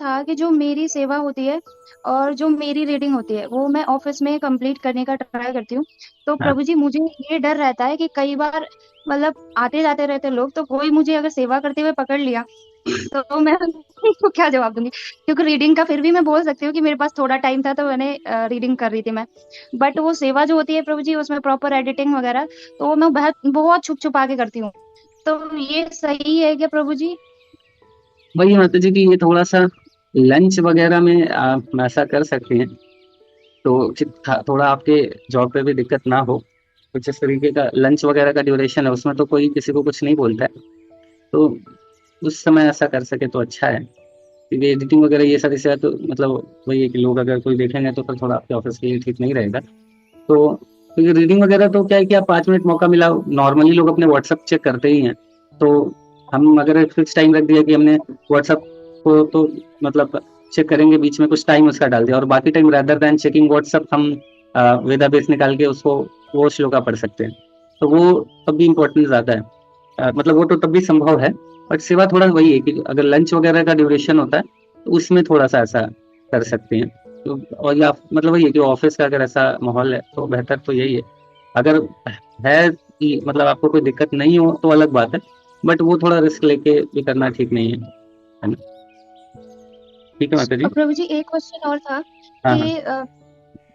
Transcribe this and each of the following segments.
था कि जो मेरी सेवा होती है और जो मेरी रीडिंग होती है वो मैं ऑफिस में कंप्लीट करने का ट्राई करती हूँ। तो हाँ। प्रभु जी मुझे ये डर रहता है कि कई बार मतलब आते जाते रहते लोग, तो कोई मुझे अगर सेवा करते हुए पकड़ लिया तो मैं उनको क्या जवाब दूंगी। क्योंकि रीडिंग का फिर भी मैं बोल सकती हूँ कि मेरे पास थोड़ा टाइम था तो मैंने रीडिंग कर रही थी मैं। बट वो सेवा जो होती है प्रभु जी उसमें प्रॉपर एडिटिंग वगैरह, तो वो मैं बहुत बहुत छुप छुपा के करती हूँ। तो ये सही है क्या प्रभु जी? वही माता जी कि ये थोड़ा सा लंच वगैरह में आप ऐसा कर सकते हैं, तो थोड़ा आपके जॉब पे भी दिक्कत ना हो। कुछ इस तरीके का लंच वगैरह का ड्यूरेशन है, उसमें तो कोई किसी को कुछ नहीं बोलता है। तो उस समय ऐसा कर सके तो अच्छा है, क्योंकि एडिटिंग वगैरह ये सारी चीज़ें तो मतलब वही है कि लोग अगर कोई देखेंगे तो फिर थोड़ा आपके ऑफिस के लिए ठीक नहीं रहेगा। तो क्योंकि रीडिंग वगैरह तो क्या है कि आप 5 मिनट मौका मिला, नॉर्मली लोग अपने व्हाट्सअप चेक करते ही हैं। तो हम अगर एक फिक्स टाइम रख दिया कि हमने व्हाट्सअप को तो मतलब चेक करेंगे, बीच में कुछ टाइम उसका डाल दिया, और बाकी time rather than checking WhatsApp हम वेदाबेस निकाल के उसको वो श्लोका पढ़ सकते हैं। तो वो तब भी इम्पोर्टेंस ज्यादा है। मतलब वो तो तब भी संभव है। बट सेवा थोड़ा वही है कि अगर लंच वगैरह का ड्यूरेशन होता है तो उसमें थोड़ा सा ऐसा कर सकते हैं। तो और या मतलब वही है कि ऑफिस का अगर ऐसा माहौल है तो बेहतर तो यही है। अगर है कि मतलब आपको कोई दिक्कत नहीं हो तो अलग बात है, बट वो थोड़ा रिस्क लेके भी करना ठीक नहीं है ना? ठीक है माता जी। और प्रभु जी एक क्वेश्चन और था हाँ हाँ। कि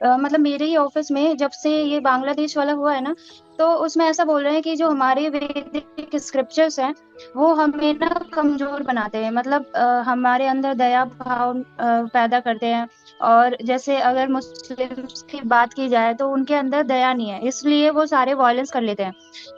मतलब मेरे ही ऑफिस में जब से ये बांग्लादेश वाला हुआ है ना, तो उसमें ऐसा बोल रहे हैं कि जो हमारे वैदिक स्क्रिप्चर्स हैं वो हमें ना कमजोर बनाते हैं। मतलब हमारे अंदर दया भाव पैदा करते हैं। और जैसे अगर मुस्लिम्स की बात की जाए तो उनके अंदर दया नहीं है, इसलिए वो सारे वायलेंस कर लेते हैं।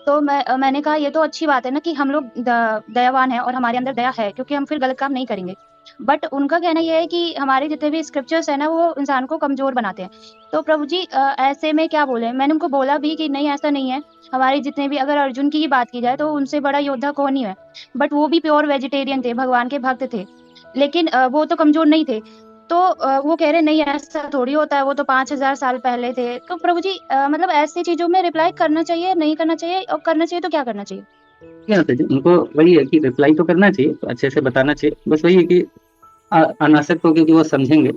तो मैंने कहा ये तो अच्छी बात है ना कि हम लोग दयावान हैं और हमारे अंदर दया है, क्योंकि हम फिर गलत काम नहीं करेंगे। बट उनका कहना यह है कि हमारे जितने भी स्क्रिप्चर्स है ना वो इंसान को कमजोर बनाते हैं। तो प्रभु जी ऐसे में क्या बोले? मैंने उनको बोला भी कि नहीं ऐसा नहीं है। हमारे जितने भी, अगर अर्जुन की ही बात की जाए तो उनसे बड़ा योद्धा कौन ही है। बट वो भी प्योर वेजिटेरियन थे, भगवान के भक्त थे। लेकिन वो तो कमजोर नहीं थे। तो वो कह रहे नहीं ऐसा थोड़ी होता है, वो तो 5,000 साल पहले थे। तो प्रभु जी मतलब ऐसी चीजों में रिप्लाई करना चाहिए, नहीं करना चाहिए, और करना चाहिए तो क्या करना चाहिए? ठीक है माता जी, उनको वही है कि रिप्लाई तो करना चाहिए, तो अच्छे से बताना चाहिए। बस वही है कि अनासक्त होकर कि वो समझेंगे।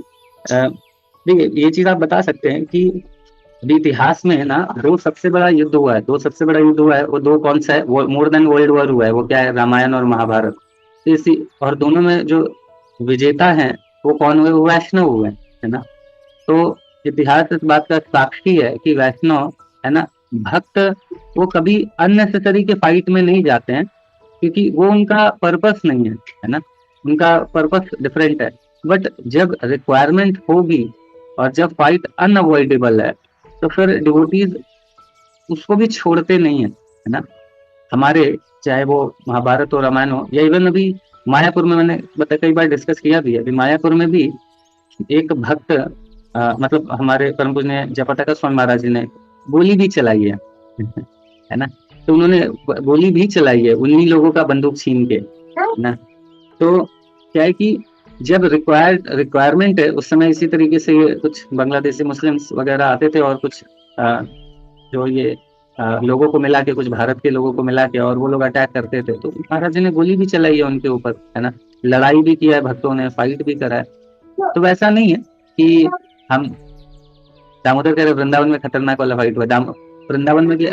देखिए ये चीज आप बता सकते हैं कि अभी इतिहास में है ना, दो सबसे बड़ा युद्ध हुआ है, दो सबसे बड़ा युद्ध हुआ है, वो दो कौन सा है? वो मोर देन वर्ल्ड वॉर हुआ है, वो क्या है? रामायण और महाभारत। तो इसी और दोनों में जो विजेता हैं वो कौन हुए? वो वैष्णव हुए, है ना? तो इतिहास इस बात का साक्षी है कि वैष्णव, है ना, भक्त, वो कभी अननेसेसरी के फाइट में नहीं जाते हैं, क्योंकि वो उनका पर्पस नहीं है ना? उनका पर्पस डिफरेंट है। बट जब रिक्वायरमेंट होगी और जब फाइट अनअवॉइडेबल है तो फिर डिवोटीज उसको भी छोड़ते नहीं है ना? हमारे चाहे वो महाभारत हो, रामायण हो, या इवन अभी मायापुर में मैंने बता कई बार डिस्कस किया भी है, अभी मायापुर में भी एक भक्त मतलब हमारे परम पूज्य जयपताका स्वामी महाराज जी ने गोली भी चलाई है ना? तो उन्होंने गोली भी चलाई है उन्हीं लोगों का बंदूक छीन के, है ना? तो क्या है कि जब रिक्वायरमेंट है उस समय इसी तरीके से ये कुछ बांग्लादेशी मुस्लिम्स वगैरह आते थे, और कुछ जो ये लोगों को मिला के, कुछ भारत के लोगों को मिला के, और वो लोग अटैक करते थे, तो महाराज जी ने गोली भी चलाई है उनके ऊपर, है ना? लड़ाई भी किया है भक्तों ने, फाइट भी करा है। तो वैसा नहीं है कि हम दामोदर कह रहे वृंदावन में खतरनाक वाला फाइट हुआ वृंदावन में भी।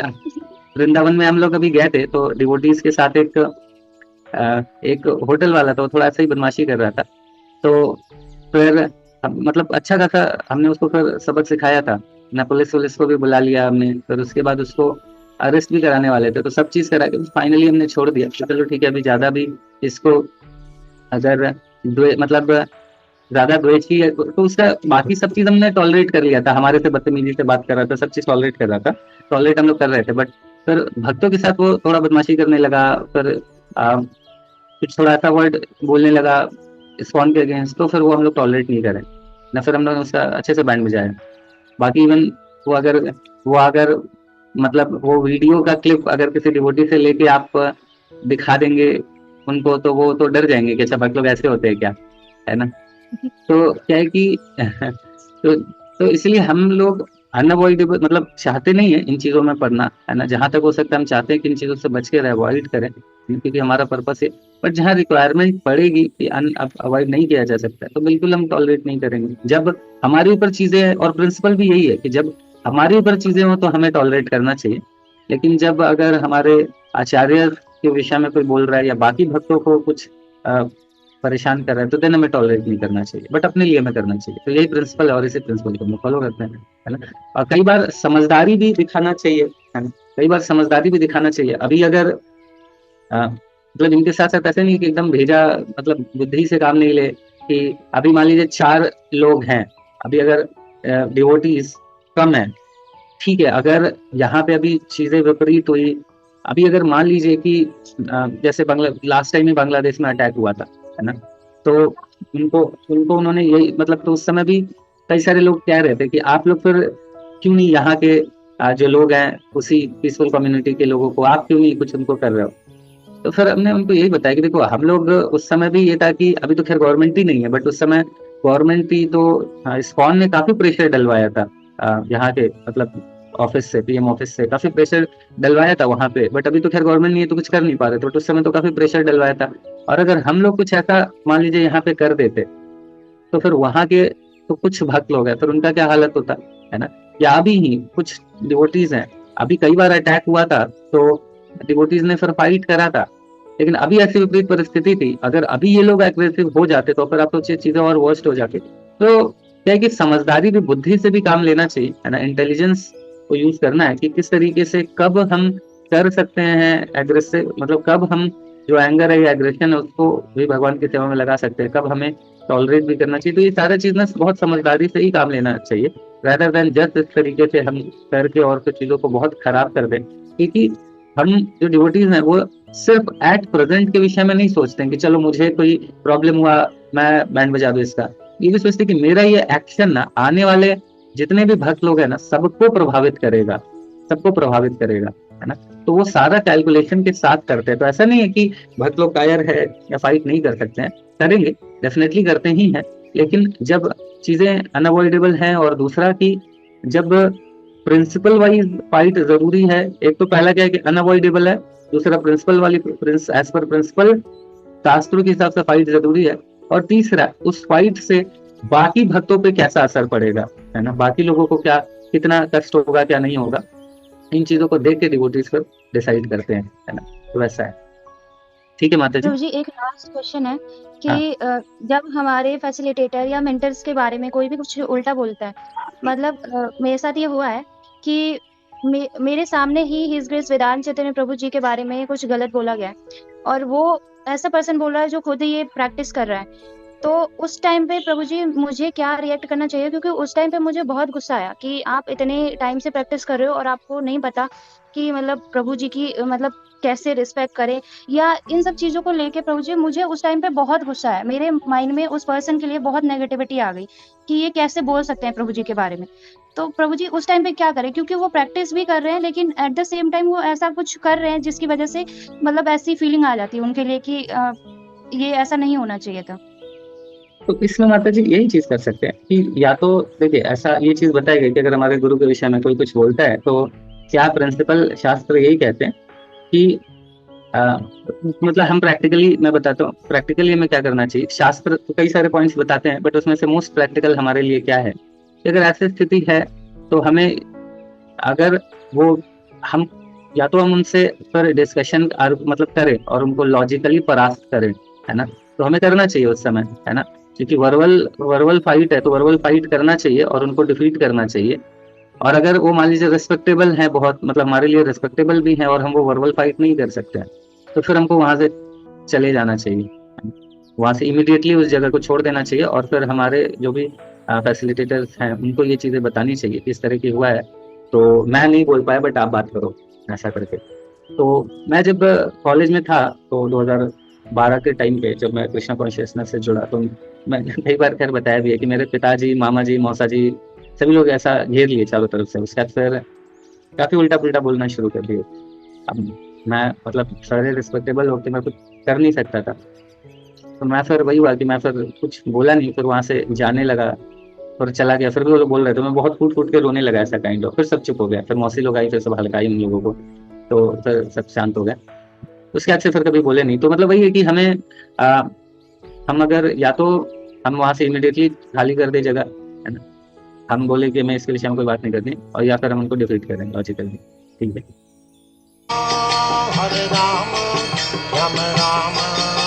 वृंदावन में हम लोग अभी गए थे तो डिवोटीज के साथ एक होटल वाला था, वो थोड़ा ऐसा ही बदमाशी कर रहा था। तो फिर मतलब अच्छा खासा हमने उसको फिर सबक सिखाया था ना, पुलिस वुलिस को भी बुला लिया हमने, फिर उसके बाद उसको अरेस्ट भी कराने वाले थे, तो सब चीज करा के फाइनली हमने छोड़ दिया कि चलो ठीक है, अभी ज्यादा भी इसको अगर मतलब ज्यादा द्वेषी है तो उसका बाकी सब चीज हमने टॉलरेट कर लिया था, हमारे से बदतमीजी से बात कर रहा था, सब चीज टॉलरेट कर रहा था, टॉलरेट हम लोग कर रहे थे। बट फिर भक्तों के साथ वो थोड़ा बदमाशी करने लगा, फिर कुछ थोड़ा ऐसा वर्ड बोलने लगा इस्कॉन के अगेंस्ट, तो फिर वो हम लोग टॉलरेट नहीं करें ना, फिर हम लोग उसका अच्छे से बैंड बजाया। बाकी इवन वो अगर मतलब वो वीडियो का क्लिप अगर किसी डिवोटी से लेके आप दिखा देंगे उनको, तो वो तो डर जाएंगे कि अच्छा भक्त लोग ऐसे होते हैं क्या, है ना? तो क्या है कि तो इसलिए हम लोग अनअवॉइडेबल मतलब चाहते नहीं है इन चीजों में पढ़ना, है ना? जहां तक हो सकता है हम चाहते हैं कि इन चीजों से बच के अवॉइड करें, क्योंकि हमारा पर्पस है बट जहाँ रिक्वायरमेंट पड़ेगी कि अब अवॉइड नहीं किया जा सकता, तो बिल्कुल हम टॉलरेट नहीं करेंगे। जब हमारे ऊपर चीजें हैं, और प्रिंसिपल भी यही है कि जब हमारे ऊपर चीजें हो तो हमें टॉलरेट करना चाहिए, लेकिन जब अगर हमारे आचार्य के विषय में कोई बोल रहा है या बाकी भक्तों को कुछ परेशान कर रहा है, तो देन हमें टॉलरेट नहीं करना चाहिए, बट अपने लिए हमें करना चाहिए। तो यही प्रिंसिपल है और इसी प्रिंसिपल को हम फॉलो करते हैं, है ना। और कई बार समझदारी भी दिखाना चाहिए, है ना, कई बार समझदारी भी दिखाना चाहिए। अभी अगर मतलब इनके साथ साथ ऐसे नहीं कि एकदम भेजा, मतलब बुद्धि से काम नहीं ले, कि अभी मान लीजिए 4 लोग हैं, अभी अगर डिवोटीज कम है, ठीक है, अगर यहाँ पे अभी चीजें विपरीत हुई, अभी अगर मान लीजिए कि जैसे लास्ट टाइम ही बांग्लादेश में अटैक हुआ था, है ना, तो उनको उनको उन्होंने यही मतलब, तो उस समय भी कई सारे लोग कह रहे थे कि आप लोग फिर क्यों नहीं यहाँ के जो लोग हैं उसी पीसफुल कम्युनिटी के लोगों को आप क्यों नहीं कुछ उनको कर रहे हो। तो फिर हमने उनको यही बताया कि देखो, हम लोग उस समय भी ये था कि अभी तो खैर गवर्नमेंट ही नहीं है, बट उस समय गवर्नमेंट ही तो इस्कॉन ने काफी प्रेशर डलवाया था यहाँ के मतलब ऑफिस से, पीएम ऑफिस से काफी प्रेशर डलवाया था वहां पे, बट अभी तो खैर गवर्नमेंट नहीं है तो कुछ कर नहीं पा रहे थे, बट उस समय तो काफी प्रेशर डलवाया था। और अगर हम लोग कुछ ऐसा मान लीजिए यहाँ पे कर देते, तो फिर वहां के तो कुछ भक्त लोग हैं, फिर उनका क्या हालत होता, है ना। या अभी ही कुछ डिवोटीज हैं, अभी कई बार अटैक हुआ था तो डिवोटीज ने फिर फाइट करा था, लेकिन अभी ऐसी विपरीत परिस्थिति थी, अगर अभी ये लोग एग्रेसिव हो जाते तो फिर आप सोचिए चीजें और वर्स्ट हो जाती। तो क्या है कि समझदारी भी, बुद्धि से भी काम लेना चाहिए, है ना, इंटेलिजेंस को यूज करना है कि किस तरीके से कब हम कर सकते हैं एग्रेसिव, मतलब कब हम जो एंगर है या एग्रेशन है उसको भी भगवान की सेवा में लगा सकते हैं, कब हमें टॉलरेट भी करना चाहिए। तो ये सारा चीज ना बहुत समझदारी से ही काम लेना चाहिए, rather देन जस्ट इस तरीके से हम करके और फिर चीजों को बहुत खराब कर दें। क्योंकि हम जो डिवोटीज हैं वो सिर्फ एट प्रेजेंट के विषय में नहीं सोचते हैं कि चलो मुझे कोई प्रॉब्लम हुआ मैं बैंड बजा दूं इसका, ये भी सोचते कि मेरा ये एक्शन ना आने वाले जितने भी भक्त लोग हैं ना सबको प्रभावित करेगा, सबको प्रभावित करेगा, है ना। तो वो सारा कैलकुलेशन के साथ करते हैं। तो ऐसा नहीं है कि भक्त लोग कायर है या फाइट नहीं कर सकते हैं, करेंगे, डेफिनेटली करते ही हैं, लेकिन जब चीजें अनअवॉइडेबल हैं, और दूसरा कि जब प्रिंसिपल वाइज फाइट जरूरी है, एक तो पहला क्या है कि अनअवॉइडेबल है, दूसरा प्रिंसिपल वाली एज पर प्रिंसिपल शास्त्रों के हिसाब से फाइट जरूरी है, और तीसरा उस फाइट से बाकी भक्तों पे कैसा असर पड़ेगा, है ना, बाकी लोगों को क्या कितना कष्ट होगा क्या नहीं होगा, इन चीजों को देख के डिवोटीज फिर डिसाइड करते हैं, है ना। तो वैसा है। ठीक है माता जी। प्रभु जी, एक लास्ट क्वेश्चन है कि हाँ जब हमारे फैसिलिटेटर या मेंटर्स के बारे में कोई भी कुछ उल्टा बोलता है, मतलब मेरे साथ ये हुआ है कि मेरे सामने ही हिज ग्रेस वेदांत चैतन्य प्रभु जी के बारे में कुछ गलत बोला गया है, और वो ऐसा पर्सन बोल रहा है जो खुद ही ये प्रैक्टिस कर रहा है। तो उस टाइम पे प्रभु जी मुझे क्या रिएक्ट करना चाहिए? क्योंकि उस टाइम पे मुझे बहुत गुस्सा आया कि आप इतने टाइम से प्रैक्टिस कर रहे हो और आपको नहीं पता कि मतलब प्रभु जी की मतलब कैसे रिस्पेक्ट करें, या इन सब चीजों को लेके प्रभु जी मुझे उस टाइम पे बहुत गुस्सा आया। मेरे माइंड में उस पर्सन के लिए बहुत नेगेटिविटी आ गई कि ये कैसे बोल सकते हैं प्रभु जी के बारे में। तो प्रभु जी उस टाइम पे क्या करें? क्योंकि वो प्रैक्टिस भी कर रहे हैं, लेकिन एट द सेम टाइम वो ऐसा कुछ कर रहे हैं जिसकी वजह से मतलब ऐसी फीलिंग आ जाती है उनके लिए कि ये ऐसा नहीं होना चाहिए था। तो इसमें माता जी यही चीज कर सकते हैं कि या तो देखिए ऐसा ये चीज बताई गई कि अगर हमारे गुरु के विषय में कोई कुछ बोलता है तो क्या प्रिंसिपल शास्त्र यही कहते हैं कि मतलब हम प्रैक्टिकली, मैं बताता हूँ प्रैक्टिकली हमें क्या करना चाहिए। शास्त्र तो कई सारे पॉइंट्स बताते हैं, बट उसमें से मोस्ट प्रैक्टिकल हमारे लिए क्या है कि अगर ऐसी स्थिति है तो हमें, अगर वो हम या तो हम उनसे पर डिस्कशन मतलब करें और उनको लॉजिकली परास्त करें, है ना, तो हमें करना चाहिए उस समय, है ना, क्योंकि वर्बल वर्बल फाइट है तो वर्बल फाइट करना चाहिए और उनको डिफीट करना चाहिए। और अगर वो मान लीजिए रिस्पेक्टेबल है बहुत, मतलब हमारे लिए रिस्पेक्टेबल भी है और हम वो वर्बल फाइट नहीं कर सकते हैं, तो फिर हमको वहां से चले जाना चाहिए, वहां से इमीडिएटली उस जगह को छोड़ देना चाहिए। और फिर हमारे जो भी फैसिलिटेटर्स हैं उनको ये चीजें बतानी चाहिए कि इस तरह की हुआ है, तो मैं नहीं बोल पाया बट आप बात करो, ऐसा करके। तो मैं जब कॉलेज में था तो 2012 के टाइम पे जब मैं कृष्णा कॉन्शियसनेस से जुड़ा, तो मैं कई बार खैर बताया भी है कि मेरे पिताजी, मामा जी, मौसा जी, सभी लोग ऐसा घेर लिए चारों तरफ से। उसके बाद फिर काफी उल्टा पुल्टा बोलना शुरू कर दिए। अब मैं मतलब सारे रिस्पेक्टेबल होते मैं कुछ कर नहीं सकता था, तो मैं फिर वही हुआ कि मैं फिर कुछ बोला नहीं, फिर वहां से जाने लगा और चला गया। फिर भी वो लोग बोल रहे थे, मैं बहुत फूट फूट के रोने लगा ऐसा काइंड ऑफ। फिर सब चुप हो गया, फिर मौसी लोग आई, फिर सब हल्काई उन लोगों को, तो फिर सब शांत हो गया। उसके बाद से फिर कभी बोले नहीं। तो मतलब वही है कि हमें हम अगर या तो हम वहां से इमीडिएटली खाली कर दे जगह, है ना, हम बोले कि मैं इसके विषय में कोई बात नहीं करनी, और या फिर हम उनको डिफीट करें लॉजिकली। ठीक है। हरे राम राम राम